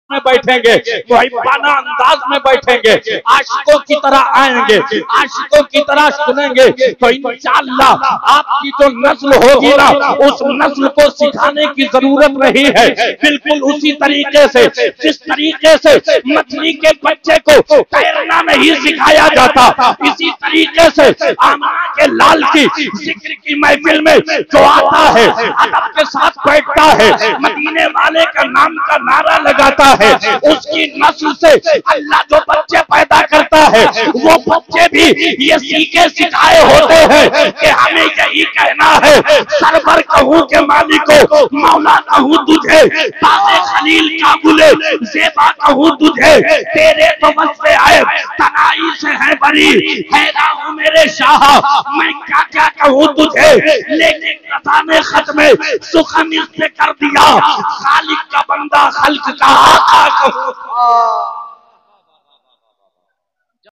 میں بیٹھیں گے، محبانہ انداز میں بیٹھیں گے، عاشقوں کی طرح آئیں گے، عاشقوں کی طرح سنیں گے، تو انشاءاللہ آپ کی جو نسل ہوگی نا، اس نسل کو سکھانے کی ضرورت نہیں ہے۔ بالکل اسی طریقے سے جس طریقے سے مچھلی کے بچے کو تیرنا نہیں سکھایا جاتا، اسی طریقے سے آمنہ کے لال کی ذکر کی محفل میں جو آتا ہے، ادب کے ساتھ بیٹھتا ہے، مدینے والے کا نام کا نعرہ لگاتا ہے، اس کی نسل سے اللہ جو بچے پیدا کرتا ہے، وہ بچے بھی یہ سیکھے سکھائے ہوتے ہیں کہ ہمیں یہی کہنا ہے، سرور کہوں کہ مالکو مولا کہوں تجھے، باغ خلیل کا گلے زیبا کہوں تجھے، تیرے تو وصف عیب تنائی سے ہے بری، حیرہ ہوں میرے شاہ میں کیا کیا کہوں تجھے، لیکن رضا نے ختم سخن اس سے کر دیا، خالق کا بندہ خلق کا آقا کہوں۔